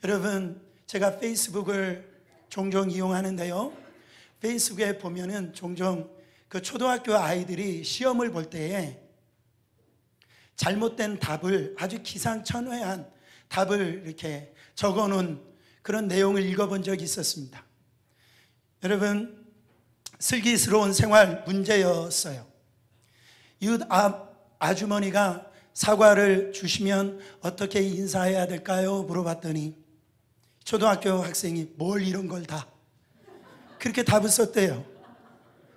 여러분, 제가 페이스북을 종종 이용하는데요, 페이스북에 보면은 종종 그 초등학교 아이들이 시험을 볼 때에 잘못된 답을, 아주 기상천외한 답을 이렇게 적어 놓은 그런 내용을 읽어본 적이 있었습니다. 여러분, 슬기스러운 생활 문제였어요. 이웃 아주머니가 사과를 주시면 어떻게 인사해야 될까요? 물어봤더니 초등학교 학생이 뭘 이런 걸 다 그렇게 답을 썼대요.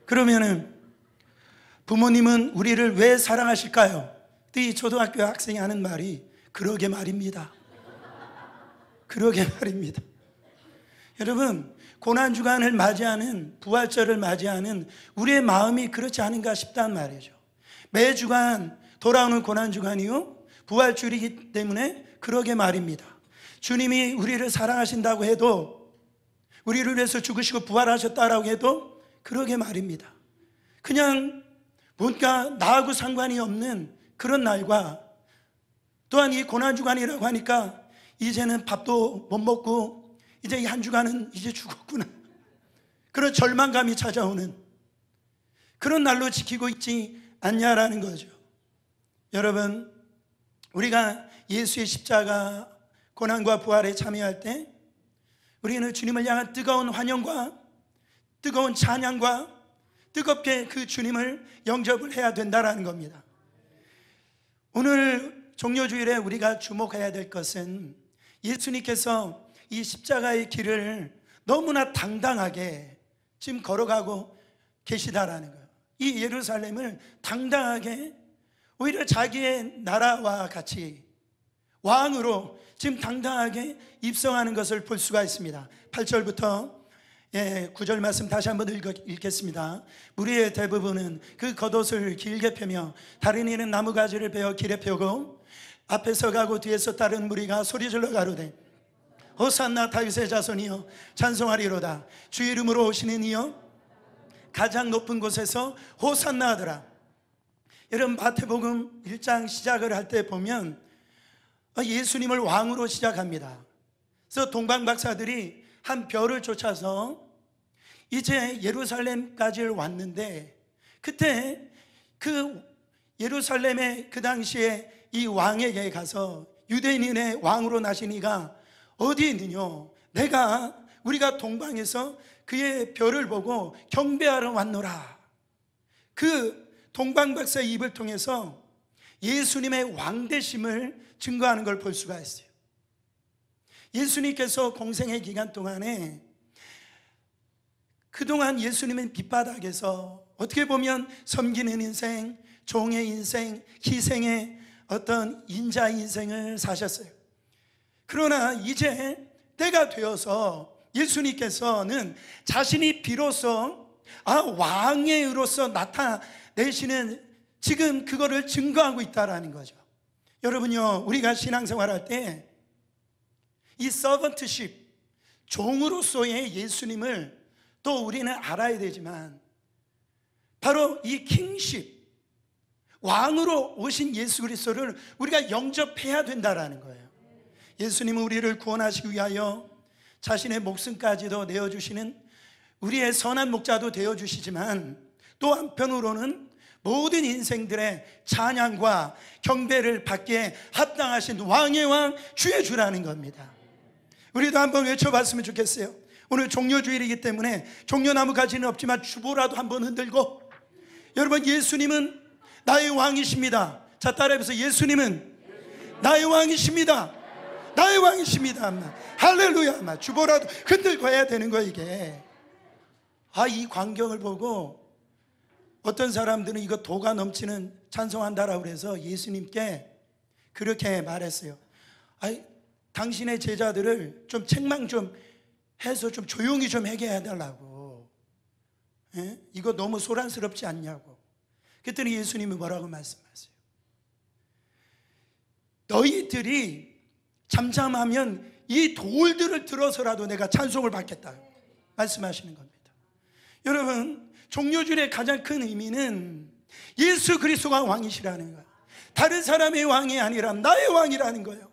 그러면은 부모님은 우리를 왜 사랑하실까요? 이 초등학교 학생이 하는 말이 그러게 말입니다. 그러게 말입니다. 여러분, 고난주간을 맞이하는, 부활절을 맞이하는 우리의 마음이 그렇지 않은가 싶단 말이죠. 매주간 돌아오는 고난주간이요, 부활주일이기 때문에 그러게 말입니다. 주님이 우리를 사랑하신다고 해도, 우리를 위해서 죽으시고 부활하셨다라고 해도 그러게 말입니다. 그냥 뭔가 나하고 상관이 없는 그런 날과, 또한 이 고난주간이라고 하니까 이제는 밥도 못 먹고 이제 이 한 주간은 이제 죽었구나, 그런 절망감이 찾아오는 그런 날로 지키고 있지 않냐라는 거죠. 여러분, 우리가 예수의 십자가 고난과 부활에 참여할 때 우리는 주님을 향한 뜨거운 환영과 뜨거운 찬양과 뜨겁게 그 주님을 영접을 해야 된다는 겁니다. 오늘 종료주일에 우리가 주목해야 될 것은 예수님께서 이 십자가의 길을 너무나 당당하게 지금 걸어가고 계시다라는 거예요. 이 예루살렘을 당당하게, 오히려 자기의 나라와 같이 왕으로 지금 당당하게 입성하는 것을 볼 수가 있습니다. 8절부터 9절 말씀 다시 한번 읽겠습니다. 무리의 대부분은 그 겉옷을 길게 펴며 다른 이는 나무가지를 베어 길에 펴고 앞에서 가고 뒤에서 따른 무리가 소리질러 가로되 호산나 다윗의 자손이여 찬송하리로다. 주 이름으로 오시는 이여 가장 높은 곳에서 호산나 하더라. 여러분, 마태복음 1장 시작을 할 때 보면 예수님을 왕으로 시작합니다. 그래서 동방박사들이 한 별을 쫓아서 이제 예루살렘까지 왔는데, 그때 그 예루살렘의 그 당시에 이 왕에게 가서 유대인의 왕으로 나신 이가 어디 있느냐, 우리가 동방에서 그의 별을 보고 경배하러 왔노라. 그 동방박사의 입을 통해서 예수님의 왕되심을 증거하는 걸 볼 수가 있어요. 예수님께서 공생의 기간 동안에 그동안 예수님은 밑바닥에서 어떻게 보면 섬기는 인생, 종의 인생, 희생의 어떤 인자 인생을 사셨어요. 그러나 이제 때가 되어서 예수님께서는 자신이 비로소 왕의 의로서 나타내시는, 지금 그거를 증거하고 있다라는 거죠. 여러분요, 우리가 신앙생활할 때 이 서번트십, 종으로서의 예수님을 또 우리는 알아야 되지만, 바로 이 킹십, 왕으로 오신 예수 그리스도를 우리가 영접해야 된다라는 거예요. 예수님은 우리를 구원하시기 위하여 자신의 목숨까지도 내어주시는 우리의 선한 목자도 되어주시지만, 또 한편으로는 모든 인생들의 찬양과 경배를 받기에 합당하신 왕의 왕 주의 주라는 겁니다. 우리도 한번 외쳐봤으면 좋겠어요. 오늘 종료주일이기 때문에 종려나무 가지는 없지만 주보라도 한번 흔들고, 여러분, 예수님은 나의 왕이십니다. 자, 따라해보세요. 예수님은 나의 왕이십니다. 나의 왕이십니다. 할렐루야. 주보라도 흔들고 해야 되는 거예요, 이게. 이 광경을 보고 어떤 사람들은 이거 도가 넘치는 찬송한다라고 그래서 예수님께 그렇게 말했어요. 당신의 제자들을 좀 책망 좀 해서 좀 조용히 좀 하게 해달라고. 이거 너무 소란스럽지 않냐고. 그랬더니 예수님이 뭐라고 말씀하세요? 너희들이 잠잠하면 이 돌들을 들어서라도 내가 찬송을 받겠다 말씀하시는 겁니다. 여러분, 종료주일의 가장 큰 의미는 예수 그리스도가 왕이시라는 거예요. 다른 사람의 왕이 아니라 나의 왕이라는 거예요.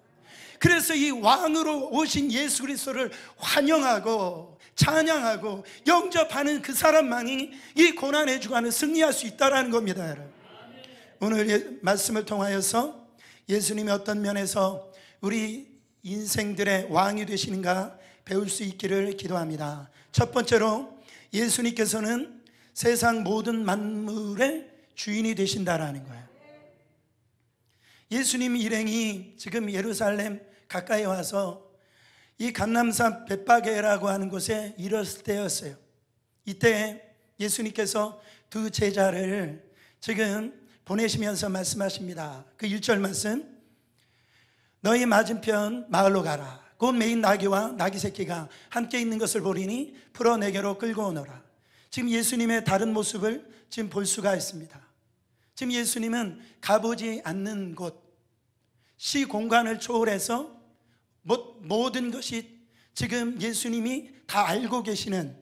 그래서 이 왕으로 오신 예수 그리스도를 환영하고 찬양하고 영접하는 그 사람만이 이 고난의 주간을 승리할 수 있다는 겁니다, 여러분. 오늘 말씀을 통하여서 예수님이 어떤 면에서 우리 인생들의 왕이 되시는가 배울 수 있기를 기도합니다. 첫 번째로 예수님께서는 세상 모든 만물의 주인이 되신다라는 거예요. 예수님 일행이 지금 예루살렘 가까이 와서 이 감람산 벳바게라고 하는 곳에 이르렀을 때였어요. 이때 예수님께서 두 제자를 지금 보내시면서 말씀하십니다. 그 1절 말씀, 너희 맞은편 마을로 가라. 곧 매인 나귀와 나귀 새끼가 함께 있는 것을 보리니 풀어 내게로 끌고 오너라. 지금 예수님의 다른 모습을 지금 볼 수가 있습니다. 지금 예수님은 가보지 않는 곳, 시 공간을 초월해서 모든 것이 지금 예수님이 다 알고 계시는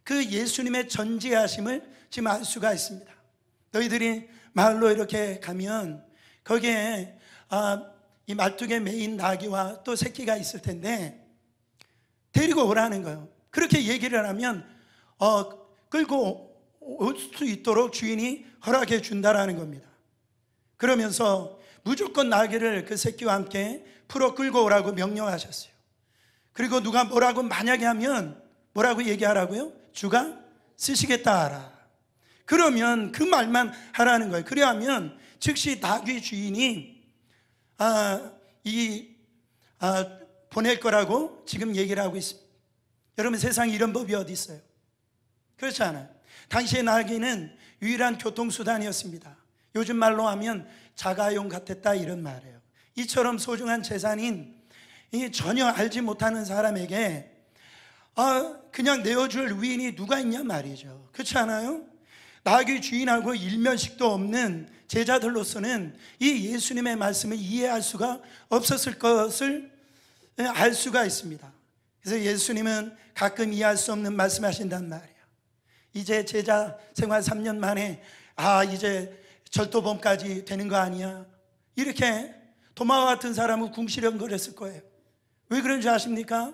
그 예수님의 전지하심을 지금 알 수가 있습니다. 너희들이 마을로 이렇게 가면 거기에 이 말뚝에 매인 나귀와 또 새끼가 있을 텐데 데리고 오라는 거예요. 그렇게 얘기를 하면 끌고 올 수 있도록 주인이 허락해 준다라는 겁니다. 그러면서 무조건 나귀를 그 새끼와 함께 풀어 끌고 오라고 명령하셨어요. 그리고 누가 뭐라고 만약에 하면 뭐라고 얘기하라고요? 주가 쓰시겠다 하라. 그러면 그 말만 하라는 거예요. 그래야면 즉시 나귀 주인이 보낼 거라고 지금 얘기를 하고 있습니다. 여러분, 세상에 이런 법이 어디 있어요? 그렇지 않아요. 당시의 나귀는 유일한 교통수단이었습니다. 요즘 말로 하면 자가용 같았다, 이런 말이에요. 이처럼 소중한 재산인 전혀 알지 못하는 사람에게 그냥 내어줄 위인이 누가 있냐 말이죠. 그렇지 않아요? 나귀 주인하고 일면식도 없는 제자들로서는 이 예수님의 말씀을 이해할 수가 없었을 것을 알 수가 있습니다. 그래서 예수님은 가끔 이해할 수 없는 말씀하신단 말이에요. 이제 제자 생활 3년 만에 이제 절도범까지 되는 거 아니야? 이렇게 도마와 같은 사람은 궁시렁거렸을 거예요. 왜 그런지 아십니까?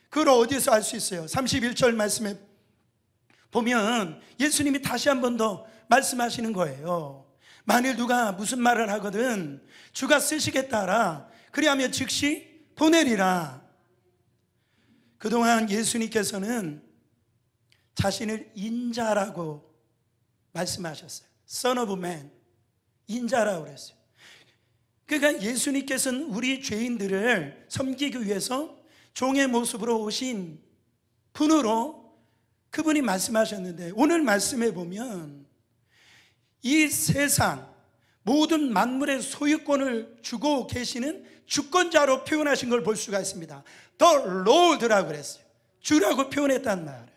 그걸 어디서 알 수 있어요? 31절 말씀에 보면 예수님이 다시 한 번 더 말씀하시는 거예요. 만일 누가 무슨 말을 하거든 주가 쓰시겠다라. 그리하면 즉시 보내리라. 그동안 예수님께서는 자신을 인자라고 말씀하셨어요. Son of Man, 인자라고 그랬어요. 그러니까 예수님께서는 우리 죄인들을 섬기기 위해서 종의 모습으로 오신 분으로 그분이 말씀하셨는데, 오늘 말씀에 보면 이 세상 모든 만물의 소유권을 주고 계시는 주권자로 표현하신 걸 볼 수가 있습니다. The Lord라고 그랬어요. 주라고 표현했단 말이에요.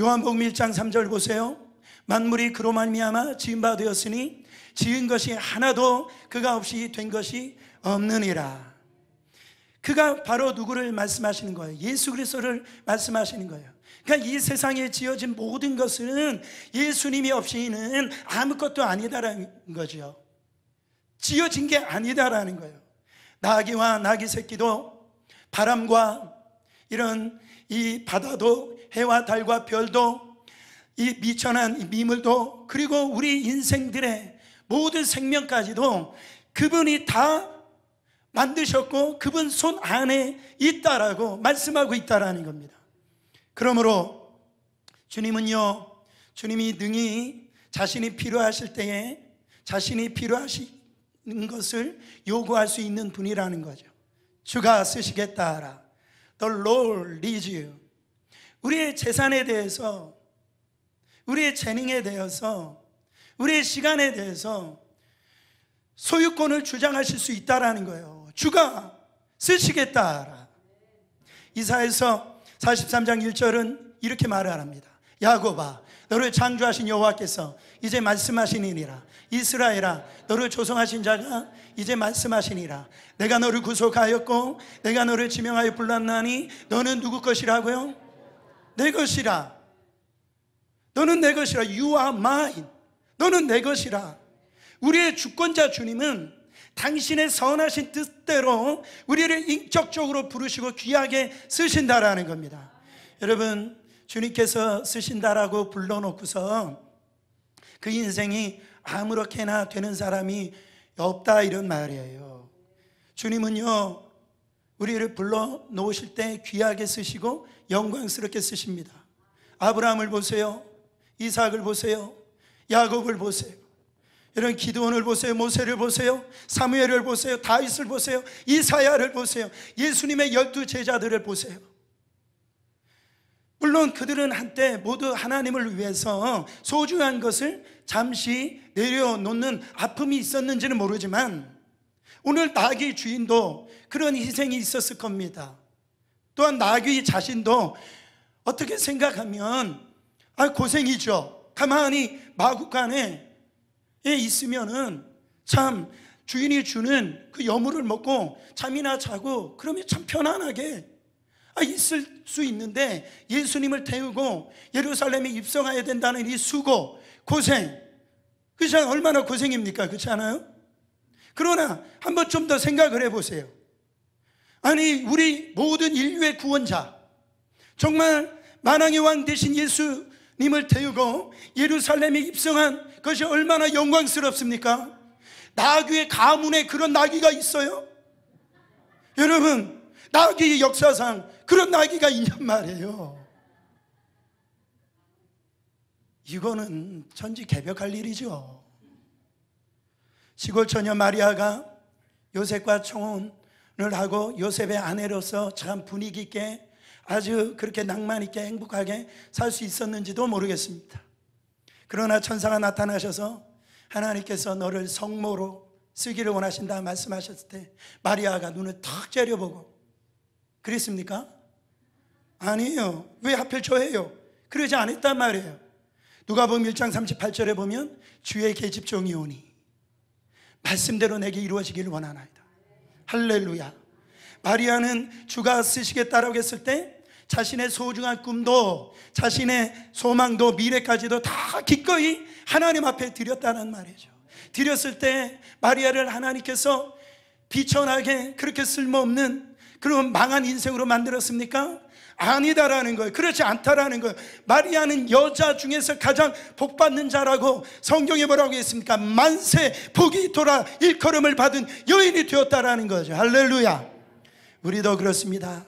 요한복음 1장 3절 보세요. 만물이 그로 말미암아 지은 바 되었으니 지은 것이 하나도 그가 없이 된 것이 없느니라. 그가 바로 누구를 말씀하시는 거예요? 예수 그리스도를 말씀하시는 거예요. 그러니까 이 세상에 지어진 모든 것은 예수님이 없이는 아무것도 아니다라는 거죠. 지어진 게 아니다라는 거예요. 나귀와 나귀 새끼도, 바람과 이런 이 바다도, 해와 달과 별도, 이 미천한 이 미물도, 그리고 우리 인생들의 모든 생명까지도 그분이 다 만드셨고 그분 손 안에 있다라고 말씀하고 있다라는 겁니다. 그러므로 주님은요, 주님이 능히 자신이 필요하실 때에 자신이 필요하신 것을 요구할 수 있는 분이라는 거죠. 주가 쓰시겠다 하라. The Lord leads you. 우리의 재산에 대해서, 우리의 재능에 대해서, 우리의 시간에 대해서 소유권을 주장하실 수 있다라는 거예요. 주가 쓰시겠다 하라. 이사야서 43장 1절은 이렇게 말을 합니다. 야곱아, 너를 창조하신 여호와께서 이제 말씀하시니라. 이스라엘아, 너를 조성하신 자가 이제 말씀하시니라. 내가 너를 구속하였고 내가 너를 지명하여 불렀나니 너는 누구 것이라고요? 내 것이라. 너는 내 것이라. You are mine. 너는 내 것이라. 우리의 주권자 주님은 당신의 선하신 뜻대로 우리를 인격적으로 부르시고 귀하게 쓰신다라는 겁니다. 여러분, 주님께서 쓰신다라고 불러놓고서 그 인생이 아무렇게나 되는 사람이 없다, 이런 말이에요. 주님은요, 우리를 불러놓으실 때 귀하게 쓰시고 영광스럽게 쓰십니다. 아브라함을 보세요. 이삭을 보세요. 야곱을 보세요. 여러분, 기드온을 보세요. 모세를 보세요. 사무엘을 보세요. 다윗을 보세요. 이사야를 보세요. 예수님의 12제자들을 보세요. 물론 그들은 한때 모두 하나님을 위해서 소중한 것을 잠시 내려놓는 아픔이 있었는지는 모르지만 오늘 나귀 주인도 그런 희생이 있었을 겁니다. 또한 나귀 자신도 어떻게 생각하면 고생이죠. 가만히 마구간에 있으면은 참 주인이 주는 그 여물을 먹고 잠이나 자고 그러면 참 편안하게 있을 수 있는데, 예수님을 태우고 예루살렘에 입성해야 된다는 이 수고, 고생, 그게 얼마나 고생입니까? 그렇지 않아요? 그러나 한번 좀 더 생각을 해보세요. 아니, 우리 모든 인류의 구원자, 정말 만왕의 왕 되신 예수님을 태우고 예루살렘에 입성한 것이 얼마나 영광스럽습니까? 나귀의 가문에 그런 나귀가 있어요? 여러분, 나귀의 역사상 그런 나귀가 있냔 말이에요. 이거는 천지개벽할 일이죠. 시골 처녀 마리아가 요셉과 청혼을 하고 요셉의 아내로서 참 분위기 있게 아주 그렇게 낭만 있게 행복하게 살 수 있었는지도 모르겠습니다. 그러나 천사가 나타나셔서 하나님께서 너를 성모로 쓰기를 원하신다 말씀하셨을 때 마리아가 눈을 탁 째려보고 그랬습니까? 아니에요. 왜 하필 저예요? 그러지 않았단 말이에요. 누가복음 1장 38절에 보면 주의 계집종이 오니 말씀대로 내게 이루어지기를 원하나이다. 할렐루야. 마리아는 주가 쓰시겠다라고 했을 때 자신의 소중한 꿈도 자신의 소망도 미래까지도 다 기꺼이 하나님 앞에 드렸다는 말이죠. 드렸을 때 마리아를 하나님께서 비천하게 그렇게 쓸모없는 그런 망한 인생으로 만들었습니까? 아니다라는 거예요. 그렇지 않다라는 거예요. 마리아는 여자 중에서 가장 복받는 자라고 성경에 뭐라고 했습니까? 만세 복이 돌아 일컬음을 받은 여인이 되었다라는 거죠. 할렐루야. 우리도 그렇습니다.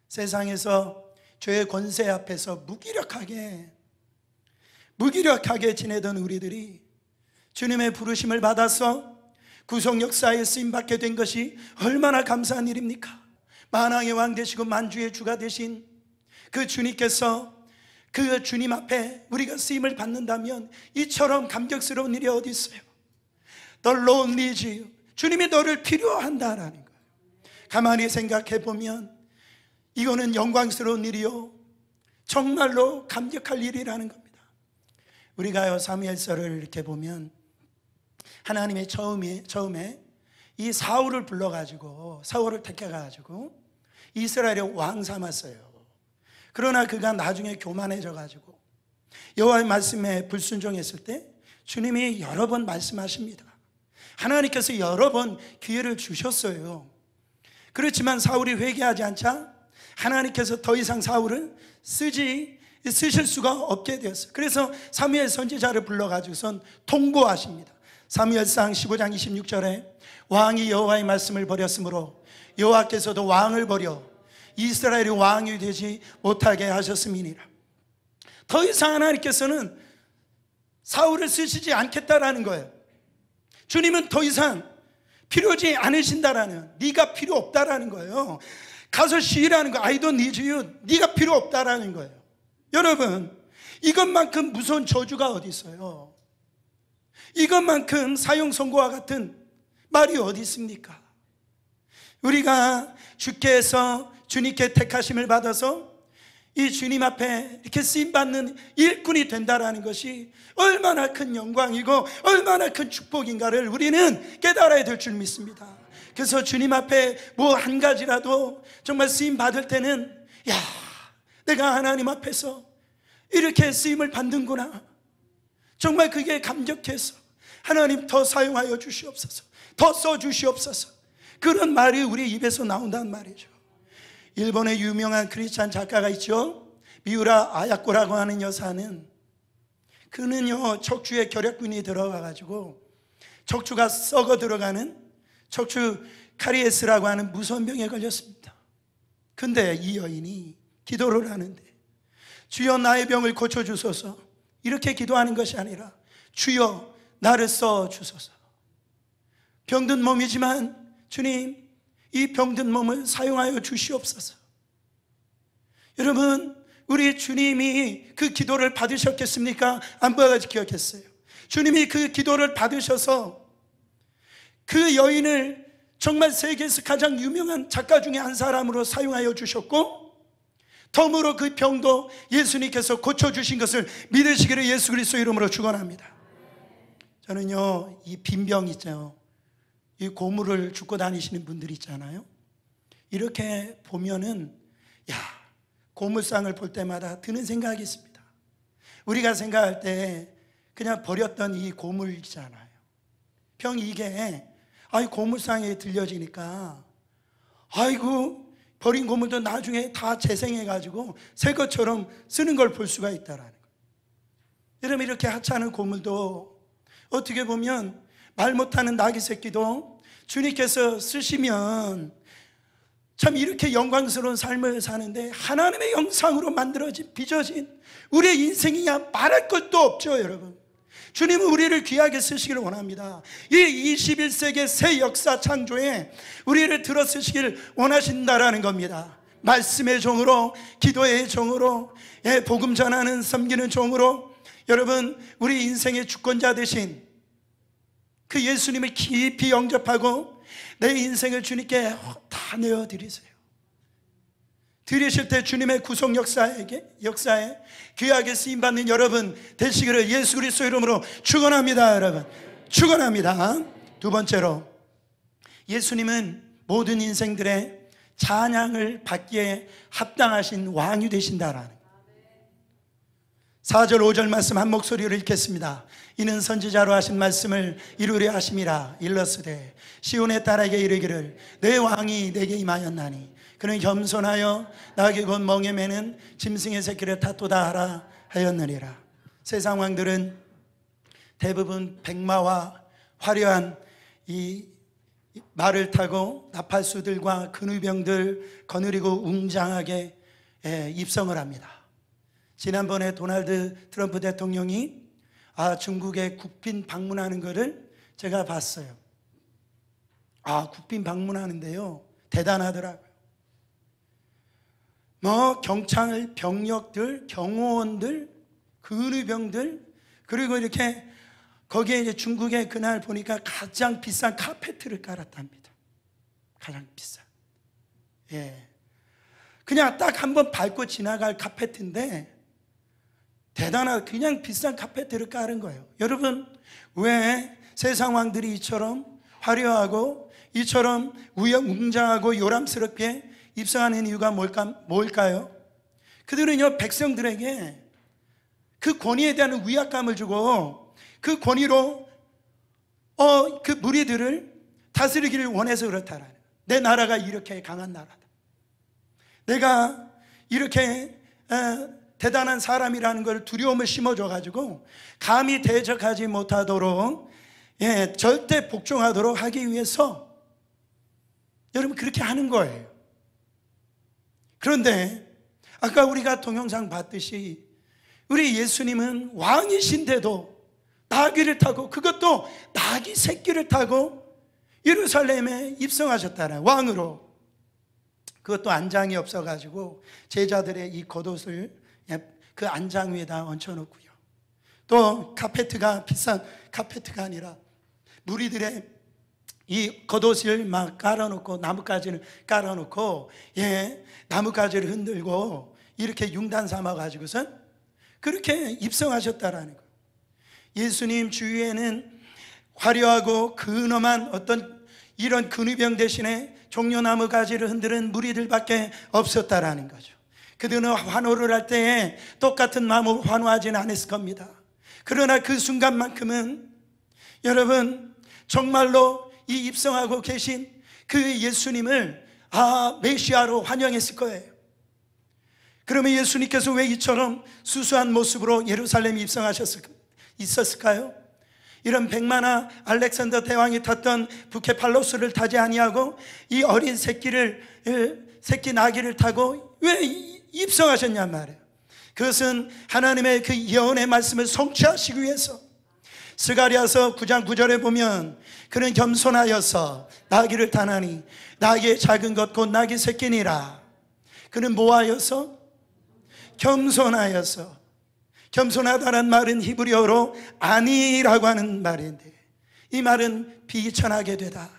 세상에서 죄의 권세 앞에서 무기력하게 지내던 우리들이 주님의 부르심을 받아서 구속 역사에 쓰임받게 된 것이 얼마나 감사한 일입니까? 만왕의 왕 되시고 만주의 주가 되신 그 주님께서 그 주님 앞에 우리가 쓰임을 받는다면 이처럼 감격스러운 일이 어디 있어요? The Lord needs you. 주님이 너를 필요한다라는 거예요. 가만히 생각해 보면 이거는 영광스러운 일이요, 정말로 감격할 일이라는 겁니다. 우리가요 사무엘서를 이렇게 보면 하나님의 처음에 이 사울을 불러가지고 사울을 택해가지고 이스라엘의 왕 삼았어요. 그러나 그가 나중에 교만해져가지고 여호와의 말씀에 불순종했을 때 주님이 여러 번 말씀하십니다. 하나님께서 여러 번 기회를 주셨어요. 그렇지만 사울이 회개하지 않자 하나님께서 더 이상 사울을 쓰실 수가 없게 되었어요. 그래서 사무엘 선지자를 불러가지고선 통보하십니다. 사무엘상 15장 26절에 왕이 여호와의 말씀을 버렸으므로 여호와께서도 왕을 버려 이스라엘이 왕이 되지 못하게 하셨음이니라. 더 이상 하나님께서는 사울을 쓰시지 않겠다라는 거예요. 주님은 더 이상 필요하지 않으신다라는, 네가 필요 없다라는 거예요. 가서 쉬라는 거. I don't need you. 네가 필요 없다라는 거예요. 여러분, 이것만큼 무서운 저주가 어디 있어요? 이것만큼 사형 선고와 같은 말이 어디 있습니까? 우리가 주께서 주님께 택하심을 받아서 이 주님 앞에 이렇게 쓰임받는 일꾼이 된다라는 것이 얼마나 큰 영광이고 얼마나 큰 축복인가를 우리는 깨달아야 될 줄 믿습니다. 그래서 주님 앞에 뭐 한 가지라도 정말 쓰임받을 때는 야, 내가 하나님 앞에서 이렇게 쓰임을 받는구나, 정말 그게 감격해서 하나님 더 사용하여 주시옵소서, 더 써주시옵소서. 그런 말이 우리 입에서 나온다는 말이죠. 일본의 유명한 크리스찬 작가가 있죠. 미우라 아야코라고 하는 여사는, 그는요 척추에 결핵균이 들어가가지고 척추가 썩어 들어가는 척추 카리에스라고 하는 무서운 병에 걸렸습니다. 근데 이 여인이 기도를 하는데, 주여 나의 병을 고쳐주소서, 이렇게 기도하는 것이 아니라 주여 나를 써주소서. 병든 몸이지만 주님, 이 병든 몸을 사용하여 주시옵소서. 여러분, 우리 주님이 그 기도를 받으셨겠습니까? 안 받으셨겠어요? 주님이 그 기도를 받으셔서 그 여인을 정말 세계에서 가장 유명한 작가 중에 한 사람으로 사용하여 주셨고, 덤으로 그 병도 예수님께서 고쳐주신 것을 믿으시기를 예수 그리스도 이름으로 축원합니다. 저는요 이 빈병 있죠, 이 고물을 줍고 다니시는 분들 있잖아요. 이렇게 보면은 고물상을 볼 때마다 드는 생각이 있습니다. 우리가 생각할 때 그냥 버렸던 이 고물이잖아요. 병 이게 고물상에 들려지니까 아이고 버린 고물도 나중에 다 재생해가지고 새 것처럼 쓰는 걸 볼 수가 있다라는 거예요. 여러분, 이렇게 하찮은 고물도 어떻게 보면 말 못하는 나귀 새끼도 주님께서 쓰시면 참 이렇게 영광스러운 삶을 사는데, 하나님의 형상으로 만들어진 빚어진 우리의 인생이야 말할 것도 없죠. 여러분, 주님은 우리를 귀하게 쓰시기를 원합니다. 이 21세기의 새 역사 창조에 우리를 들어 쓰시기를 원하신다라는 겁니다. 말씀의 종으로, 기도의 종으로, 복음 전하는 섬기는 종으로, 여러분, 우리 인생의 주권자 되신 그 예수님을 깊이 영접하고 내 인생을 주님께 다 내어드리세요. 드리실 때 주님의 구속 역사에 귀하게 쓰임받는 여러분 되시기를 예수 그리스도 이름으로 축원합니다. 여러분, 축원합니다. 두 번째로, 예수님은 모든 인생들의 찬양을 받기에 합당하신 왕이 되신다라는 4절 5절 말씀 한 목소리로 읽겠습니다. 이는 선지자로 하신 말씀을 이루려 하심이라. 일러스되 시온의 딸에게 이르기를 내 왕이 내게 임하였나니 그는 겸손하여 나귀 곧 멍에 매는 짐승의 새끼를 탓도다 하라 하였느니라. 세상 왕들은 대부분 백마와 화려한 이 말을 타고 나팔수들과 근위병들 거느리고 웅장하게 입성을 합니다. 지난번에 도널드 트럼프 대통령이 중국에 국빈 방문하는 것을 제가 봤어요. 국빈 방문하는데요, 대단하더라고요. 경찰 병력들, 경호원들, 근위병들, 그리고 이렇게 거기에 이제 중국에 그날 보니까 가장 비싼 카페트를 깔았답니다. 가장 비싼. 그냥 딱 한번 밟고 지나갈 카페트인데 대단한, 그냥 비싼 카페트를 깔은 거예요. 여러분, 왜 세상 왕들이 이처럼 화려하고 이처럼 웅장하고 요람스럽게 입성하는 이유가 뭘까요? 그들은요, 백성들에게 그 권위에 대한 위압감을 주고 그 권위로 그 무리들을 다스리기를 원해서 그렇다라는 거예요. 내 나라가 이렇게 강한 나라다, 내가 이렇게 대단한 사람이라는 걸 두려움을 심어줘가지고 감히 대적하지 못하도록, 절대 복종하도록 하기 위해서 여러분 그렇게 하는 거예요. 그런데 아까 우리가 동영상 봤듯이 우리 예수님은 왕이신데도 나귀를 타고, 그것도 나귀 새끼를 타고 예루살렘에 입성하셨다는 왕으로. 그것도 안장이 없어가지고 제자들의 이 겉옷을 그 안장 위에다 얹혀놓고요, 또 카페트가 비싼 카페트가 아니라 무리들의 이 겉옷을 막 깔아놓고, 나뭇가지를 깔아놓고, 나뭇가지를 흔들고 이렇게 융단 삼아가지고선 그렇게 입성하셨다라는 거예요. 예수님 주위에는 화려하고 근엄한 어떤 이런 근위병 대신에 종려나무 가지를 흔드는 무리들밖에 없었다라는 거죠. 그들은 환호를 할 때에 똑같은 마음으로 환호하지는 않았을 겁니다. 그러나 그 순간만큼은 여러분, 정말로 이 입성하고 계신 그 예수님을 메시아로 환영했을 거예요. 그러면 예수님께서 왜 이처럼 수수한 모습으로 예루살렘에 있었을까요? 이런 백마나 알렉산더 대왕이 탔던 부케팔로스를 타지 아니하고 이 어린 새끼 나귀를 타고 왜 입성하셨냔 말이에요. 그것은 하나님의 그 예언의 말씀을 성취하시기 위해서. 스가랴서 9장 9절에 보면 그는 겸손하여서 나귀를 타나니 나귀의 작은 것 곧 나귀 새끼니라. 그는 뭐하여서? 겸손하여서. 겸손하다는 말은 히브리어로 아니라고 하는 말인데, 이 말은 비천하게 되다,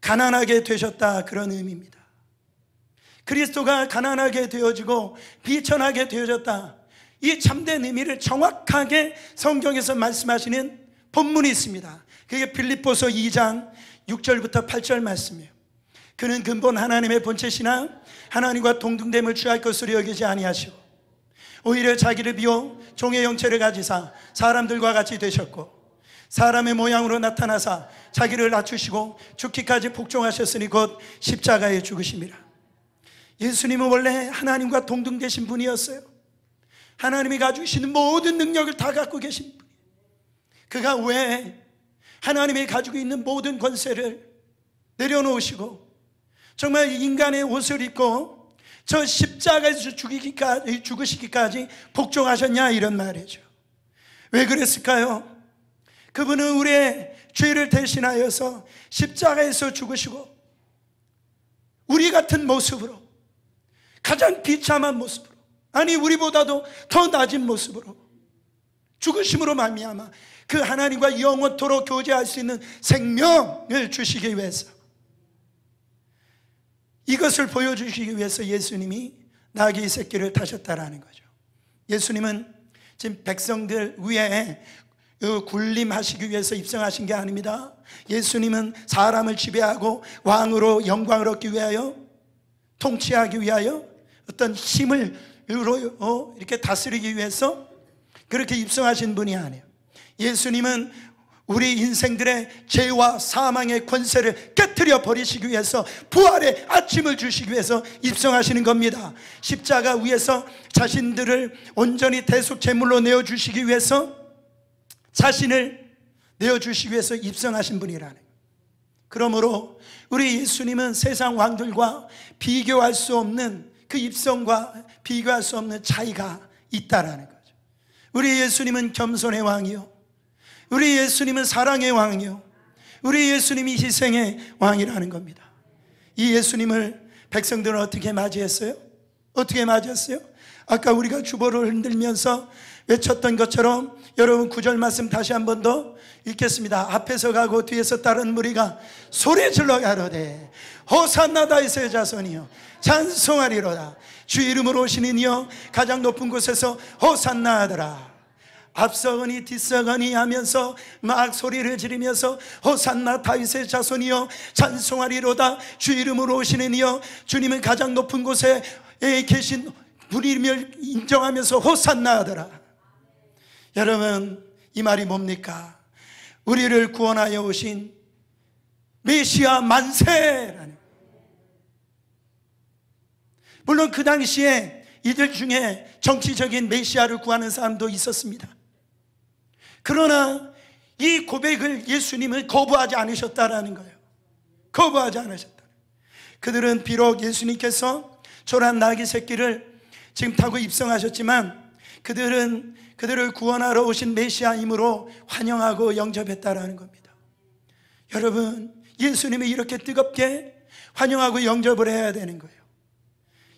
가난하게 되셨다, 그런 의미입니다. 그리스도가 가난하게 되어지고 비천하게 되어졌다, 이 참된 의미를 정확하게 성경에서 말씀하시는 본문이 있습니다. 그게 빌립보서 2장 6절부터 8절 말씀이에요. 그는 근본 하나님의 본체시나 하나님과 동등됨을 취할 것으로 여기지 아니하시고 오히려 자기를 비워 종의 형체를 가지사 사람들과 같이 되셨고 사람의 모양으로 나타나사 자기를 낮추시고 죽기까지 복종하셨으니 곧 십자가에 죽으심이라. 예수님은 원래 하나님과 동등되신 분이었어요. 하나님이 가지고 계시는 모든 능력을 다 갖고 계신 분이에요. 그가 왜 하나님이 가지고 있는 모든 권세를 내려놓으시고 정말 인간의 옷을 입고 저 십자가에서 죽으시기까지 복종하셨냐, 이런 말이죠. 왜 그랬을까요? 그분은 우리의 죄를 대신하여서 십자가에서 죽으시고 우리 같은 모습으로, 가장 비참한 모습으로, 아니 우리보다도 더 낮은 모습으로 죽으심으로 말미암아 그 하나님과 영원토록 교제할 수 있는 생명을 주시기 위해서, 이것을 보여주시기 위해서 예수님이 나귀 새끼를 타셨다라는 거죠. 예수님은 지금 백성들 위에 군림하시기 위해서 입성하신 게 아닙니다. 예수님은 사람을 지배하고 왕으로 영광을 얻기 위하여, 통치하기 위하여, 어떤 힘을 이렇게 다스리기 위해서 그렇게 입성하신 분이 아니에요. 예수님은 우리 인생들의 죄와 사망의 권세를 깨트려 버리시기 위해서, 부활의 아침을 주시기 위해서 입성하시는 겁니다. 십자가 위에서 자신들을 온전히 대속 제물로 내어주시기 위해서, 자신을 내어주시기 위해서 입성하신 분이라는 거예요. 그러므로 우리 예수님은 세상 왕들과 비교할 수 없는, 그 입성과 비교할 수 없는 차이가 있다라는 거죠. 우리 예수님은 겸손의 왕이요, 우리 예수님은 사랑의 왕이요, 우리 예수님이 희생의 왕이라는 겁니다. 이 예수님을 백성들은 어떻게 맞이했어요? 어떻게 맞이했어요? 아까 우리가 주보를 흔들면서 외쳤던 것처럼, 여러분 9절 말씀 다시 한 번 더 읽겠습니다. 앞에서 가고 뒤에서 따른 무리가 소리질러 가로되 호산나 다윗의 자손이여 찬송하리로다. 주 이름으로 오시는 이여 가장 높은 곳에서 호산나 하더라. 앞서거니 뒤서거니 하면서 막 소리를 지르면서 호산나 다윗의 자손이여 찬송하리로다. 주 이름으로 오시는 이여, 주님은 가장 높은 곳에 계신 분임을 인정하면서 호산나 하더라. 여러분, 이 말이 뭡니까? 우리를 구원하여 오신 메시아 만세라는. 물론 그 당시에 이들 중에 정치적인 메시아를 구하는 사람도 있었습니다. 그러나 이 고백을 예수님은 거부하지 않으셨다라는 거예요. 거부하지 않으셨다. 그들은 비록 예수님께서 초란 나귀 새끼를 지금 타고 입성하셨지만 그들은 그들을 구원하러 오신 메시아임으로 환영하고 영접했다라는 겁니다. 여러분, 예수님이 이렇게 뜨겁게 환영하고 영접을 해야 되는 거예요.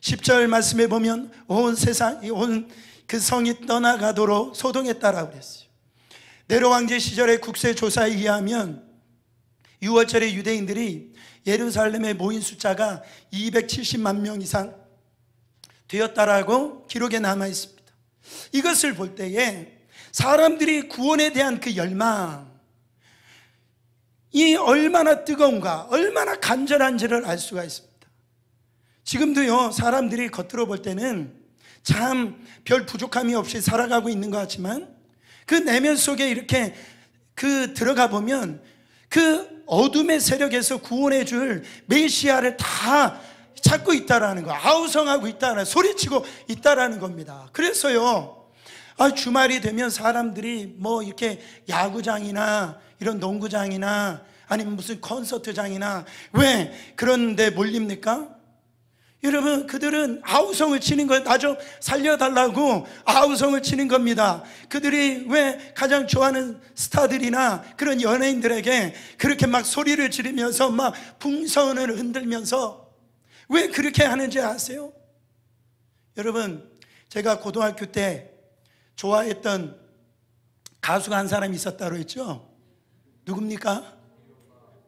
10절 말씀에 보면 온 세상, 온 그 성이 떠나가도록 소동했다라고 그랬어요. 네로 황제 시절의 국세조사에 의하면 6월절에 유대인들이 예루살렘에 모인 숫자가 270만 명 이상 되었다라고 기록에 남아 있습니다. 이것을 볼 때에 사람들이 구원에 대한 그 열망이 얼마나 뜨거운가, 얼마나 간절한지를 알 수가 있습니다. 지금도요, 사람들이 겉으로 볼 때는 참 별 부족함이 없이 살아가고 있는 것 같지만 그 내면 속에 이렇게 들어가 보면 그 어둠의 세력에서 구원해 줄 메시아를 다 찾고 있다라는 거, 아우성하고 있다라는, 소리치고 있다라는 겁니다. 그래서요, 주말이 되면 사람들이 뭐 이렇게 야구장이나 이런 농구장이나 아니면 무슨 콘서트장이나 왜 그런 데 몰립니까? 여러분, 그들은 아우성을 치는 거예요. 나 좀 살려달라고 아우성을 치는 겁니다. 그들이 왜 가장 좋아하는 스타들이나 그런 연예인들에게 그렇게 막 소리를 지르면서 막 풍선을 흔들면서 왜 그렇게 하는지 아세요? 여러분, 제가 고등학교 때 좋아했던 가수가 한 사람이 있었다고 했죠? 누굽니까?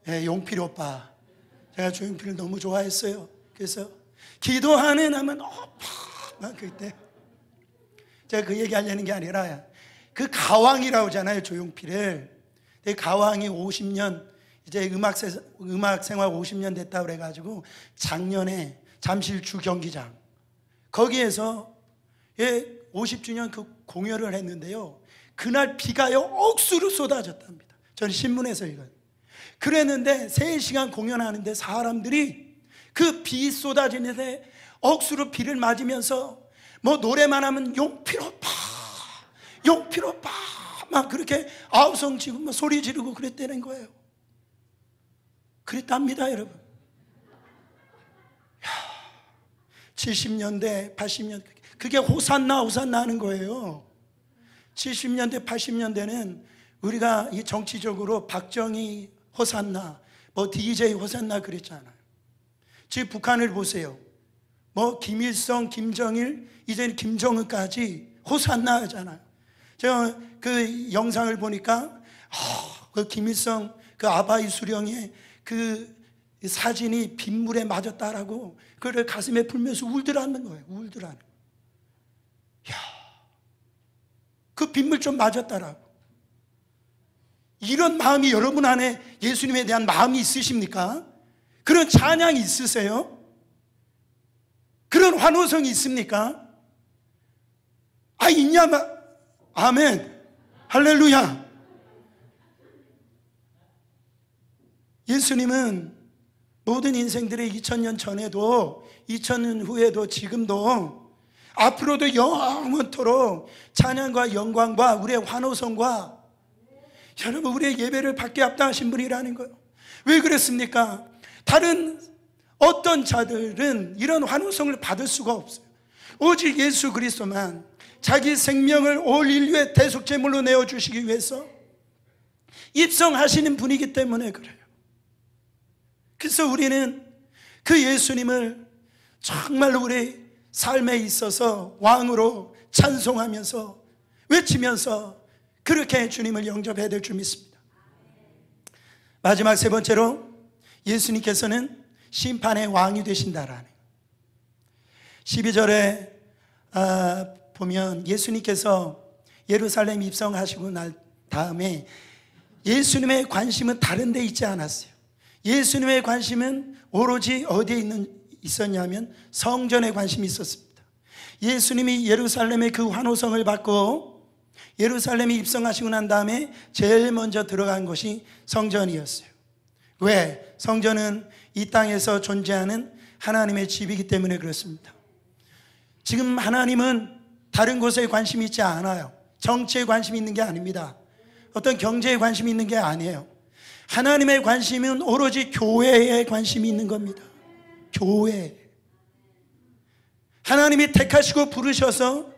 네, 용필 오빠. 제가 조용필을 너무 좋아했어요. 그래서 기도하는 하면 막 그때 제가 그 얘기 하려는 게 아니라 그 가왕이라고 하잖아요, 조용필을. 가왕이 50년 이제 음악 생활 50년 됐다고 그래가지고 작년에 잠실주 경기장 거기에서 50주년 그 공연을 했는데요, 그날 비가요 억수로 쏟아졌답니다. 저는 신문에서 읽어요. 그랬는데 3시간 공연하는데 사람들이 그 비 쏟아지는데 억수로 비를 맞으면서 뭐 노래만 하면 용필 오빠, 용필 오빠 막 그렇게 아우성 치고 막 소리 지르고 그랬다는 거예요. 그랬답니다, 여러분. 70년대, 80년대 그게 호산나 하는 거예요. 70년대, 80년대는 우리가 이 정치적으로 박정희 호산나, 뭐 DJ 호산나 그랬잖아요. 지금 북한을 보세요. 뭐 김일성, 김정일, 이제는 김정은까지 호산나 하잖아요. 제가 그 영상을 보니까 그 김일성 그 아바이 수령의 그 사진이 빗물에 맞았다라고 그를 가슴에 풀면서 울더라는 거예요. 울더라는 거예요. 야, 그 빗물 좀 맞았다라고. 이런 마음이 여러분 안에 예수님에 대한 마음이 있으십니까? 그런 찬양이 있으세요? 그런 환호성이 있습니까? 있냐마. 아멘. 할렐루야. 예수님은 모든 인생들의 2000년 전에도 2000년 후에도 지금도 앞으로도 영원토록 찬양과 영광과 우리의 환호성과 여러분 우리의 예배를 받게 합당하신 분이라는 거예요. 왜 그랬습니까? 다른 어떤 자들은 이런 환호성을 받을 수가 없어요. 오직 예수 그리스도만 자기 생명을 올 인류의 대속제물로 내어주시기 위해서 입성하시는 분이기 때문에 그래요. 그래서 우리는 그 예수님을 정말로 우리 삶에 있어서 왕으로 찬송하면서 외치면서 그렇게 주님을 영접해야 될 줄 믿습니다. 마지막 세 번째로 예수님께서는 심판의 왕이 되신다라는 12절에 보면 예수님께서 예루살렘 입성하시고 난 다음에 예수님의 관심은 다른 데 있지 않았어요. 예수님의 관심은 오로지 어디에 있었냐면 성전에 관심이 있었습니다. 예수님이 예루살렘의 그 환호성을 받고 예루살렘에 입성하시고 난 다음에 제일 먼저 들어간 곳이 성전이었어요. 왜? 성전은 이 땅에서 존재하는 하나님의 집이기 때문에 그렇습니다. 지금 하나님은 다른 곳에 관심이 있지 않아요. 정치에 관심이 있는 게 아닙니다. 어떤 경제에 관심이 있는 게 아니에요. 하나님의 관심은 오로지 교회에 관심이 있는 겁니다. 교회. 하나님이 택하시고 부르셔서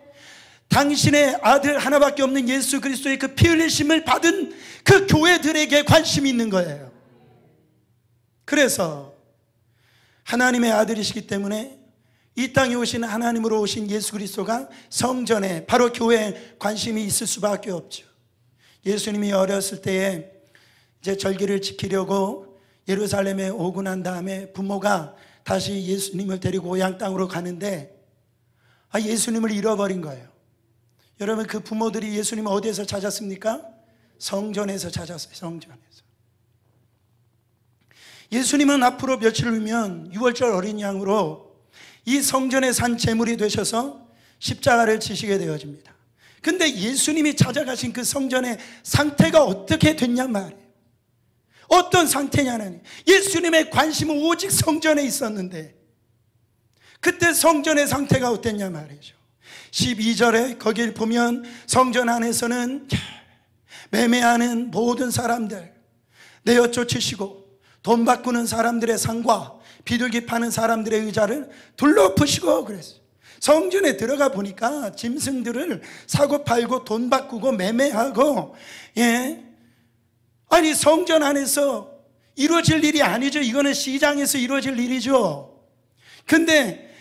당신의 아들 하나밖에 없는 예수 그리스도의 그 피 흘리심을 받은 그 교회들에게 관심이 있는 거예요. 그래서 하나님의 아들이시기 때문에 이 땅에 오신 하나님으로 오신 예수 그리스도가 성전에 바로 교회에 관심이 있을 수밖에 없죠. 예수님이 어렸을 때에 이제 절기를 지키려고 예루살렘에 오고 난 다음에 부모가 다시 예수님을 데리고 고향 땅으로 가는데 예수님을 잃어버린 거예요. 여러분 그 부모들이 예수님을 어디에서 찾았습니까? 성전에서 찾았어요. 성전에서. 예수님은 앞으로 며칠 후면 6월절 어린 양으로 이 성전에 산 제물이 되셔서 십자가를 지시게 되어집니다. 근데 예수님이 찾아가신 그 성전의 상태가 어떻게 됐냐 말이에요. 어떤 상태냐는, 예수님의 관심은 오직 성전에 있었는데 그때 성전의 상태가 어땠냐 말이죠. 12절에 거길 보면 성전 안에서는 매매하는 모든 사람들 내어 쫓으시고 돈 바꾸는 사람들의 상과 비둘기 파는 사람들의 의자를 둘러엎으시고 그랬어요. 성전에 들어가 보니까 짐승들을 사고 팔고 돈 바꾸고 매매하고, 아니 성전 안에서 이루어질 일이 아니죠. 이거는 시장에서 이루어질 일이죠. 근데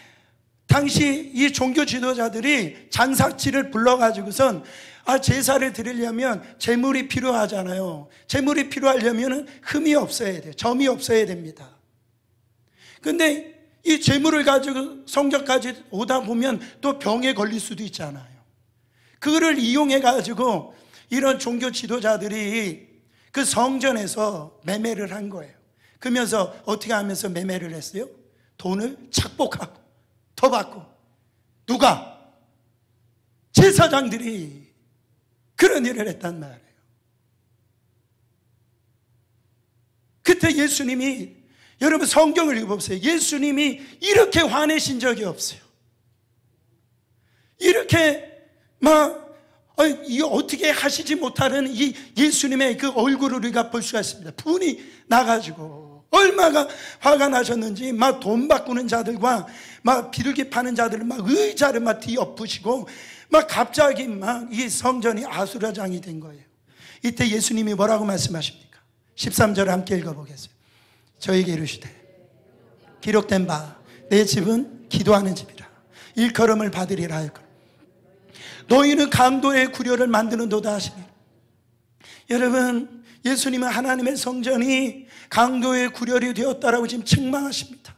당시 이 종교 지도자들이 장사치를 불러가지고선 제사를 드리려면 재물이 필요하잖아요. 재물이 필요하려면 흠이 없어야 돼요. 점이 없어야 됩니다. 근데 이 재물을 가지고 성전까지 오다 보면 또 병에 걸릴 수도 있잖아요. 그거를 이용해 가지고 이런 종교 지도자들이 그 성전에서 매매를 한 거예요. 그러면서 어떻게 하면서 매매를 했어요? 돈을 착복하고 더 받고. 누가? 제사장들이 그런 일을 했단 말이에요. 그때 예수님이, 여러분 성경을 읽어보세요. 예수님이 이렇게 화내신 적이 없어요. 이렇게 이 어떻게 하시지 못하는 이 예수님의 그 얼굴을 우리가 볼 수가 있습니다. 분이 나가지고 얼마나 화가 나셨는지, 막 돈 바꾸는 자들과 막 비둘기 파는 자들을 막 의자를 막 뒤엎으시고 막 갑자기 막 이 성전이 아수라장이 된 거예요. 이때 예수님이 뭐라고 말씀하십니까? 13절을 함께 읽어보겠어요. 저에게 이르시되 기록된 바 내 집은 기도하는 집이라 일컬음을 받으리라 할걸. 너희는 강도의 구려를 만드는도다 하시니. 여러분, 예수님은 하나님의 성전이 강도의 구려이 되었다라고 지금 책망하십니다.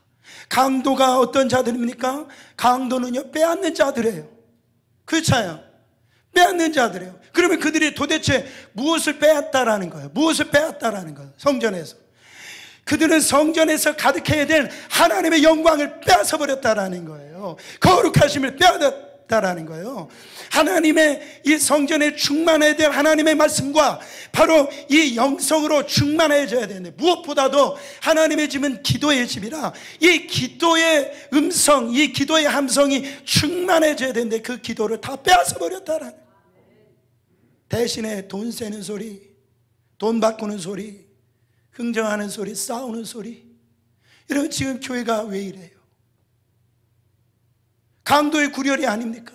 강도가 어떤 자들입니까? 강도는요, 빼앗는 자들이에요. 그렇잖아요. 빼앗는 자들이에요. 그러면 그들이 도대체 무엇을 빼앗다라는 거예요? 무엇을 빼앗다라는 거예요? 성전에서. 그들은 성전에서 가득해야 될 하나님의 영광을 빼앗아 버렸다라는 거예요. 거룩하심을 빼앗았다라는 거예요. 하나님의 이 성전에 충만해야 될 하나님의 말씀과 바로 이 영성으로 충만해져야 되는데, 무엇보다도 하나님의 집은 기도의 집이라 이 기도의 음성, 이 기도의 함성이 충만해져야 되는데 그 기도를 다 빼앗아 버렸다라는 거예요. 대신에 돈 세는 소리, 돈 바꾸는 소리, 흥정하는 소리, 싸우는 소리. 여러분, 지금 교회가 왜 이래요? 강도의 구렬이 아닙니까?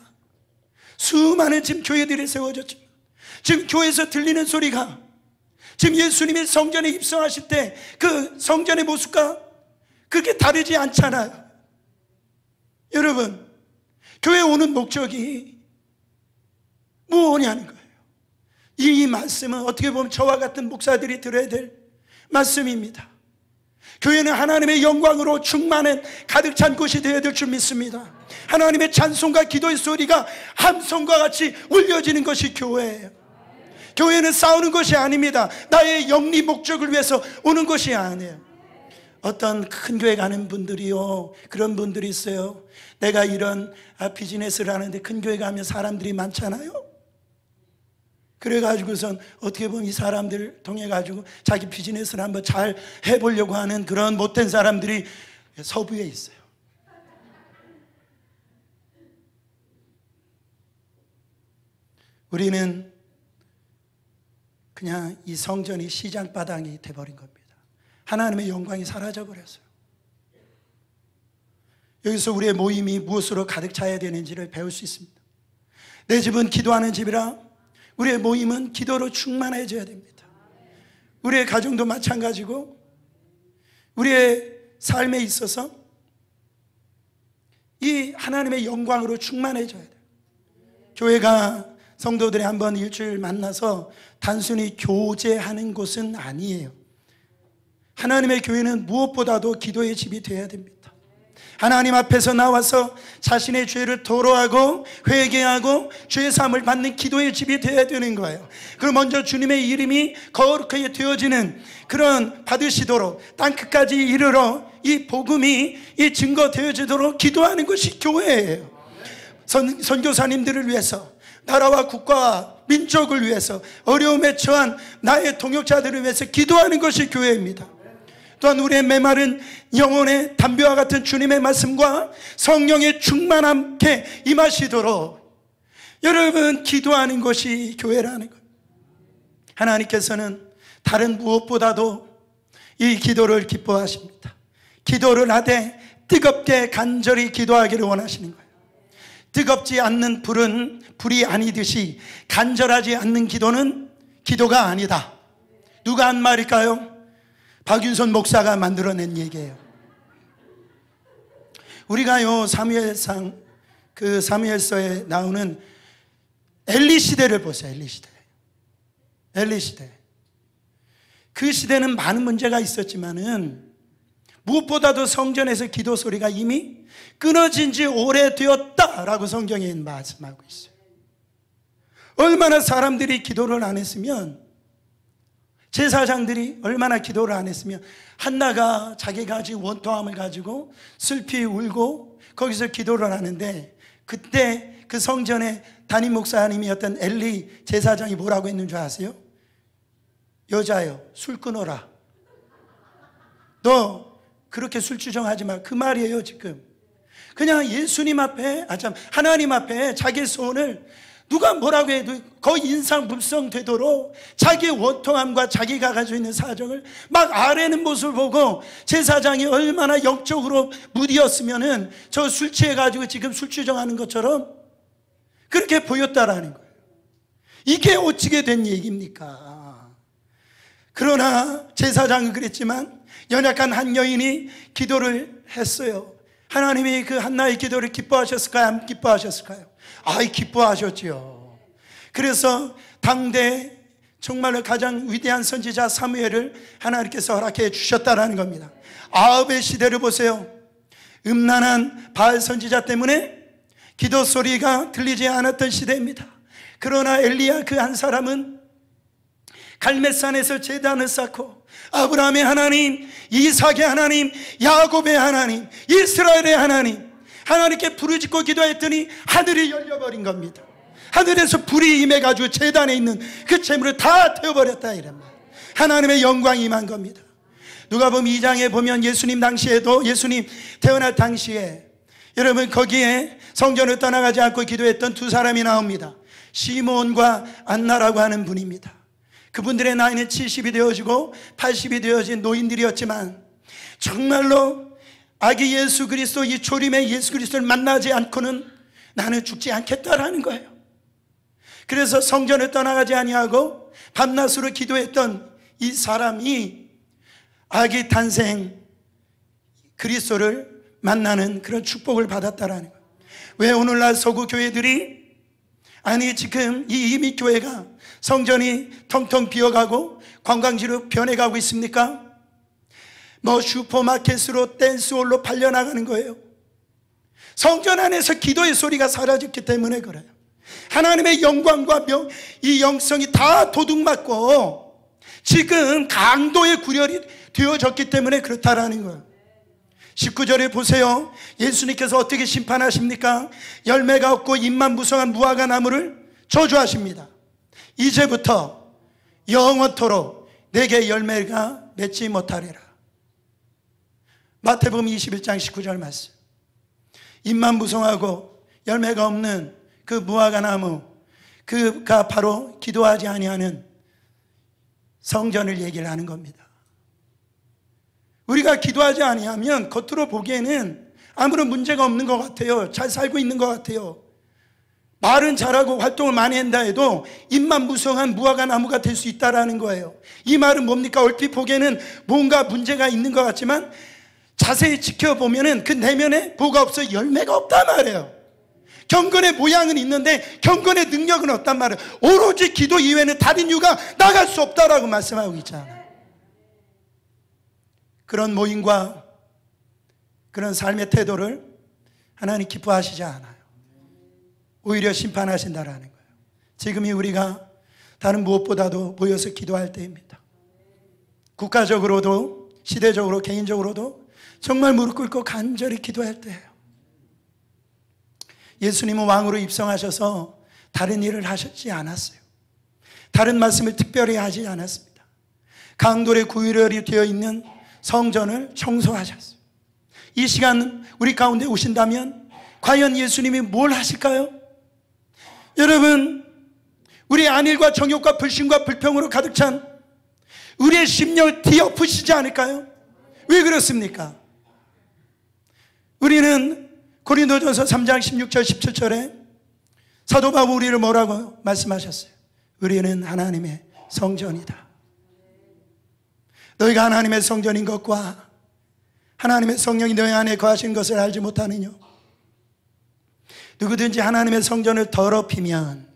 수많은 지금 교회들이 세워졌지만 지금 교회에서 들리는 소리가 지금 예수님이 성전에 입성하실 때 그 성전의 모습과 그렇게 다르지 않잖아요. 여러분, 교회 오는 목적이 뭐냐는 거예요. 이 말씀은 어떻게 보면 저와 같은 목사들이 들어야 될 말씀입니다. 교회는 하나님의 영광으로 충만한 가득 찬 곳이 되어야 될 줄 믿습니다. 하나님의 찬송과 기도의 소리가 함성과 같이 울려지는 것이 교회예요. 교회는 싸우는 것이 아닙니다. 나의 영리 목적을 위해서 오는 것이 아니에요. 어떤 큰 교회 가는 분들이요, 그런 분들이 있어요. 내가 이런 비즈니스를 하는데 큰 교회 가면 사람들이 많잖아요. 그래가지고선 어떻게 보면 이 사람들 통해가지고 자기 비즈니스를 한번 잘 해보려고 하는 그런 못된 사람들이 서부에 있어요. 우리는 그냥 이 성전이 시장바닥이 돼버린 겁니다. 하나님의 영광이 사라져버렸어요. 여기서 우리의 모임이 무엇으로 가득 차야 되는지를 배울 수 있습니다. 내 집은 기도하는 집이라 우리의 모임은 기도로 충만해져야 됩니다. 우리의 가정도 마찬가지고 우리의 삶에 있어서 이 하나님의 영광으로 충만해져야 돼요. 교회가 성도들이 한번 일주일 만나서 단순히 교제하는 곳은 아니에요. 하나님의 교회는 무엇보다도 기도의 집이 되어야 됩니다. 하나님 앞에서 나와서 자신의 죄를 토로하고 회개하고 죄사함을 받는 기도의 집이 되어야 되는 거예요. 그럼 먼저 주님의 이름이 거룩하게 되어지는 그런 받으시도록 땅끝까지 이르러 이 복음이 이 증거되어지도록 기도하는 것이 교회예요. 선교사님들을 위해서, 나라와 국가와 민족을 위해서 어려움에 처한 나의 동역자들을 위해서 기도하는 것이 교회입니다. 또한 우리의 메마른 영혼의 담배와 같은 주님의 말씀과 성령의 충만함께 임하시도록 여러분 기도하는 것이 교회라는 것. 하나님께서는 다른 무엇보다도 이 기도를 기뻐하십니다. 기도를 하되 뜨겁게 간절히 기도하기를 원하시는 거예요. 뜨겁지 않는 불은 불이 아니듯이 간절하지 않는 기도는 기도가 아니다. 누가 한 말일까요? 박윤선 목사가 만들어낸 얘기예요. 우리가요 사무엘상 그 사무엘서에 나오는 엘리 시대를 보세요. 엘리 시대. 그 시대는 많은 문제가 있었지만은 무엇보다도 성전에서 기도 소리가 이미 끊어진 지 오래되었다라고 성경에 말씀하고 있어요. 얼마나 사람들이 기도를 안 했으면, 제사장들이 얼마나 기도를 안 했으면 한나가 자기가 가진 원통함을 가지고 슬피 울고 거기서 기도를 하는데, 그때 그 성전의 담임 목사님이었던 엘리 제사장이 뭐라고 했는 줄 아세요? 여자요, 술 끊어라. 너 그렇게 술 주정하지 마. 그 말이에요. 지금 그냥 예수님 앞에, 하나님 앞에 자기의 소원을 누가 뭐라고 해도 거의 인상불성 되도록 자기의 원통함과 자기가 가지고 있는 사정을 막 아뢰는 모습을 보고, 제사장이 얼마나 영적으로 무디었으면은 저 술 취해가지고 지금 술 주정하는 것처럼 그렇게 보였다라는 거예요. 이게 어찌게 된 얘기입니까? 그러나 제사장은 그랬지만 연약한 한 여인이 기도를 했어요. 하나님이 그 한나의 기도를 기뻐하셨을까요? 안 기뻐하셨을까요? 아이, 기뻐하셨지요. 그래서 당대 정말로 가장 위대한 선지자 사무엘을 하나님께서 허락해 주셨다라는 겁니다. 아합의 시대를 보세요. 음란한 바알 선지자 때문에 기도 소리가 들리지 않았던 시대입니다. 그러나 엘리야 그 한 사람은 갈멜산에서 제단을 쌓고 아브라함의 하나님, 이삭의 하나님, 야곱의 하나님, 이스라엘의 하나님, 하나님께 부르짖고 기도했더니 하늘이 열려버린 겁니다. 하늘에서 불이 임해가지고 제단에 있는 그 재물을 다 태워버렸다 이런 말. 하나님의 영광이 임한 겁니다. 누가복음 2장에 보면 예수님 당시에도, 예수님 태어날 당시에 여러분 거기에 성전을 떠나가지 않고 기도했던 두 사람이 나옵니다. 시몬과 안나라고 하는 분입니다. 그분들의 나이는 70이 되어지고 80이 되어진 노인들이었지만 정말로 아기 예수 그리스도, 이 초림의 예수 그리스도를 만나지 않고는 나는 죽지 않겠다라는 거예요. 그래서 성전을 떠나가지 아니하고 밤낮으로 기도했던 이 사람이 아기 탄생 그리스도를 만나는 그런 축복을 받았다라는 거예요. 왜 오늘날 서구 교회들이, 아니 지금 이 이미 교회가 성전이 텅텅 비어가고 관광지로 변해가고 있습니까? 뭐 슈퍼마켓으로 댄스홀로 팔려나가는 거예요. 성전 안에서 기도의 소리가 사라졌기 때문에 그래요. 하나님의 영광과 이 영성이 다 도둑맞고 지금 강도의 구렬이 되어졌기 때문에 그렇다라는 거예요. 19절에 보세요. 예수님께서 어떻게 심판하십니까? 열매가 없고 잎만 무성한 무화과 나무를 저주하십니다. 이제부터 영원토록 내게 열매가 맺지 못하리라. 마태복음 21장 19절 말씀. 잎만 무성하고 열매가 없는 그 무화과 나무, 그가 바로 기도하지 아니하는 성전을 얘기를 하는 겁니다. 우리가 기도하지 아니하면 겉으로 보기에는 아무런 문제가 없는 것 같아요. 잘 살고 있는 것 같아요. 말은 잘하고 활동을 많이 한다 해도 잎만 무성한 무화과 나무가 될 수 있다라는 거예요. 이 말은 뭡니까? 얼핏 보기에는 뭔가 문제가 있는 것 같지만 자세히 지켜보면은 그 내면에 뭐가 없어? 열매가 없단 말이에요. 경건의 모양은 있는데 경건의 능력은 없단 말이에요. 오로지 기도 이외에는 다른 이유가 나갈 수 없다라고 말씀하고 있잖아요. 그런 모임과 그런 삶의 태도를 하나님 기뻐하시지 않아요. 오히려 심판하신다라는 거예요. 지금이 우리가 다른 무엇보다도 모여서 기도할 때입니다. 국가적으로도 시대적으로 개인적으로도 정말 무릎 꿇고 간절히 기도할 때예요. 예수님은 왕으로 입성하셔서 다른 일을 하셨지 않았어요. 다른 말씀을 특별히 하지 않았습니다. 강돌에 구유열이 되어 있는 성전을 청소하셨어요. 이 시간 우리 가운데 오신다면 과연 예수님이 뭘 하실까요? 여러분, 우리 안일과 정욕과 불신과 불평으로 가득 찬 우리의 심령을 뒤엎으시지 않을까요? 왜 그렇습니까? 우리는 고린도전서 3장 16절 17절에 사도 바울 우리를 뭐라고 말씀하셨어요? 우리는 하나님의 성전이다. 너희가 하나님의 성전인 것과 하나님의 성령이 너희 안에 거하신 것을 알지 못하느냐? 누구든지 하나님의 성전을 더럽히면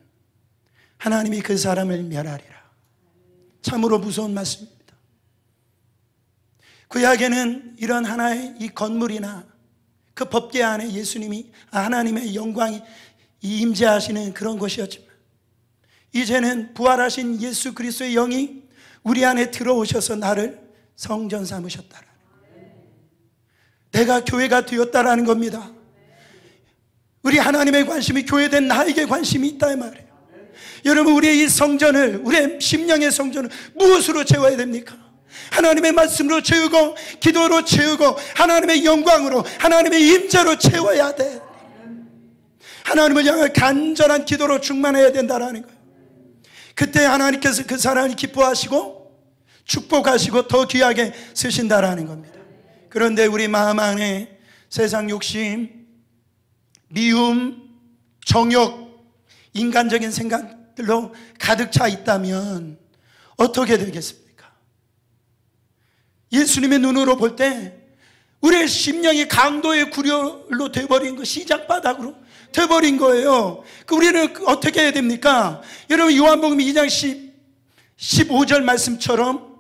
하나님이 그 사람을 멸하리라. 참으로 무서운 말씀입니다. 구약에는 이런 하나의 이 건물이나 그 법궤 안에 예수님이 하나님의 영광이 임재하시는 그런 곳이었지만 이제는 부활하신 예수 그리스도의 영이 우리 안에 들어오셔서 나를 성전 삼으셨다라는 거예요. 내가 교회가 되었다라는 겁니다. 우리 하나님의 관심이 교회된 나에게 관심이 있다 이 말이에요. 여러분, 우리의 이 성전을, 우리의 심령의 성전을 무엇으로 채워야 됩니까? 하나님의 말씀으로 채우고 기도로 채우고 하나님의 영광으로 하나님의 임재로 채워야 돼. 하나님을 향한 간절한 기도로 충만해야 된다는 거예요. 그때 하나님께서 그 사람을 기뻐하시고 축복하시고 더 귀하게 쓰신다라는 겁니다. 그런데 우리 마음 안에 세상 욕심, 미움, 정욕, 인간적인 생각들로 가득 차 있다면 어떻게 되겠습니까? 예수님의 눈으로 볼 때 우리의 심령이 강도의 구렬로 돼버린 거, 시작바닥으로 돼버린 거예요. 우리는 어떻게 해야 됩니까? 여러분, 요한복음 2장 15절 말씀처럼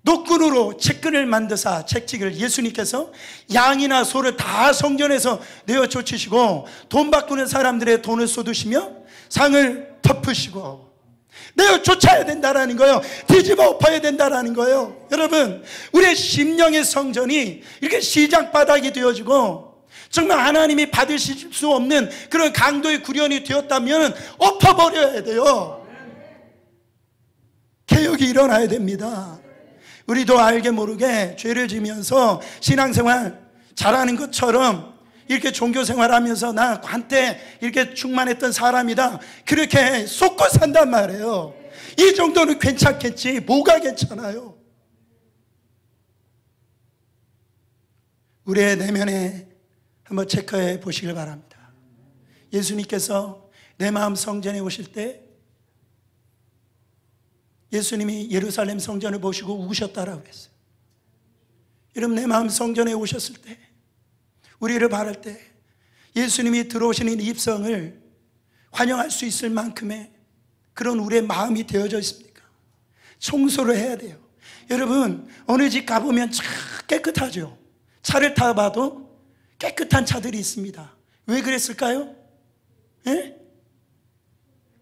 노끈으로 채끈을 만드사, 채찍을 예수님께서 양이나 소를 다 성전에서 내어 쫓으시고 돈 바꾸는 사람들의 돈을 쏟으시며 상을 덮으시고 내어 쫓아야 된다라는 거예요. 뒤집어 엎어야 된다라는 거예요. 여러분, 우리의 심령의 성전이 이렇게 시장바닥이 되어지고 정말 하나님이 받으실 수 없는 그런 강도의 구련이 되었다면 엎어버려야 돼요. 개혁이 일어나야 됩니다. 우리도 알게 모르게 죄를 지면서 신앙생활 잘하는 것처럼 이렇게 종교생활하면서 나 한때 이렇게 충만했던 사람이다, 그렇게 속고 산단 말이에요. 이 정도는 괜찮겠지 뭐가 괜찮아요? 우리의 내면에 한번 체크해 보시길 바랍니다. 예수님께서 내 마음 성전에 오실 때 예수님이 예루살렘 성전을 보시고 우셨다라고 했어요. 여러분, 내 마음 성전에 오셨을 때, 우리를 바랄 때 예수님이 들어오시는 입성을 환영할 수 있을 만큼의 그런 우리의 마음이 되어져 있습니까? 청소를 해야 돼요. 여러분, 어느 집 가보면 참 깨끗하죠. 차를 타봐도 깨끗한 차들이 있습니다. 왜 그랬을까요? 예?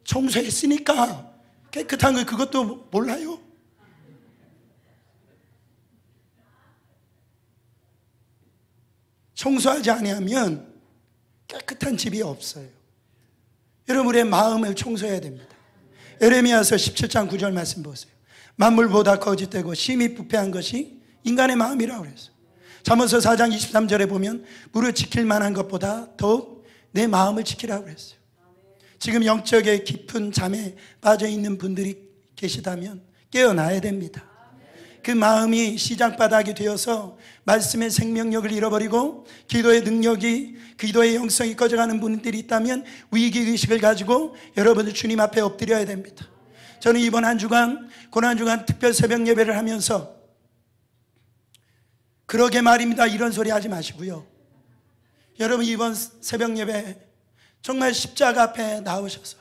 청소했으니까. 깨끗한 거 그것도 몰라요? 청소하지 아니하면 깨끗한 집이 없어요. 여러분의 마음을 청소해야 됩니다. 에레미야서 17장 9절 말씀 보세요. 만물보다 거짓되고 심히 부패한 것이 인간의 마음이라고 그랬어요. 잠언서 4장 23절에 보면 물을 지킬 만한 것보다 더욱 내 마음을 지키라고 그랬어요. 지금 영적의 깊은 잠에 빠져 있는 분들이 계시다면 깨어나야 됩니다. 그 마음이 시장바닥이 되어서 말씀의 생명력을 잃어버리고 기도의 능력이, 기도의 영성이 꺼져가는 분들이 있다면 위기의식을 가지고 여러분들 주님 앞에 엎드려야 됩니다. 저는 이번 한 주간, 고난주간 특별 새벽 예배를 하면서 그러게 말입니다, 이런 소리 하지 마시고요. 여러분, 이번 새벽 예배 정말 십자가 앞에 나오셔서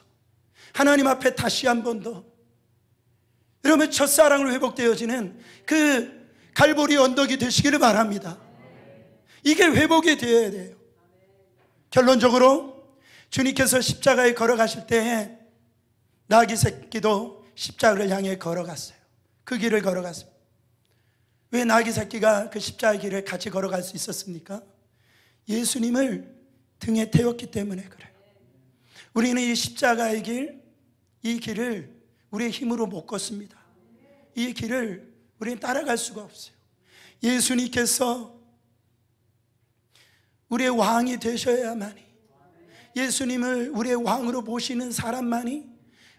하나님 앞에 다시 한 번 더 여러분 첫사랑으로 회복되어지는 그 갈보리 언덕이 되시기를 바랍니다. 이게 회복이 되어야 돼요. 결론적으로 주님께서 십자가에 걸어가실 때에 나귀 새끼도 십자가를 향해 걸어갔어요. 그 길을 걸어갔습니다. 왜 나귀 새끼가 그 십자가 길을 같이 걸어갈 수 있었습니까? 예수님을 등에 태웠기 때문에 그래요. 우리는 이 십자가의 길, 이 길을 우리의 힘으로 못 걷습니다. 이 길을 우리는 따라갈 수가 없어요. 예수님께서 우리의 왕이 되셔야만이, 예수님을 우리의 왕으로 모시는 사람만이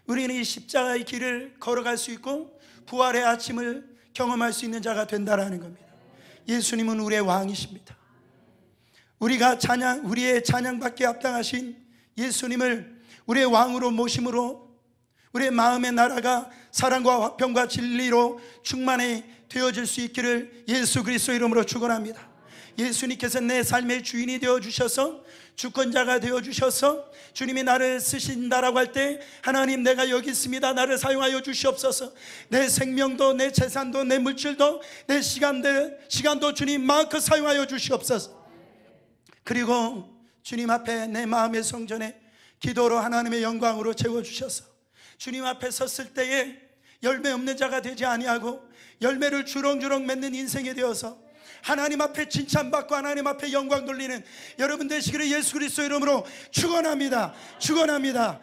우리는 이 십자가의 길을 걸어갈 수 있고 부활의 아침을 경험할 수 있는 자가 된다라는 겁니다. 예수님은 우리의 왕이십니다. 우리의 찬양받기에 합당하신 예수님을 우리의 왕으로 모심으로 우리의 마음의 나라가 사랑과 화평과 진리로 충만히 되어질 수 있기를 예수 그리스도 이름으로 축원합니다. 예수님께서 내 삶의 주인이 되어주셔서 주권자가 되어주셔서 주님이 나를 쓰신다라고 할 때 하나님 내가 여기 있습니다, 나를 사용하여 주시옵소서. 내 생명도 내 재산도 내 물질도 내 시간도 주님 마음껏 사용하여 주시옵소서. 그리고 주님 앞에 내 마음의 성전에 기도로 하나님의 영광으로 채워주셔서 주님 앞에 섰을 때에 열매 없는 자가 되지 아니하고 열매를 주렁주렁 맺는 인생이 되어서 하나님 앞에 칭찬받고 하나님 앞에 영광 돌리는 여러분 되시기를 예수 그리스도 이름으로 축원합니다. 축원합니다.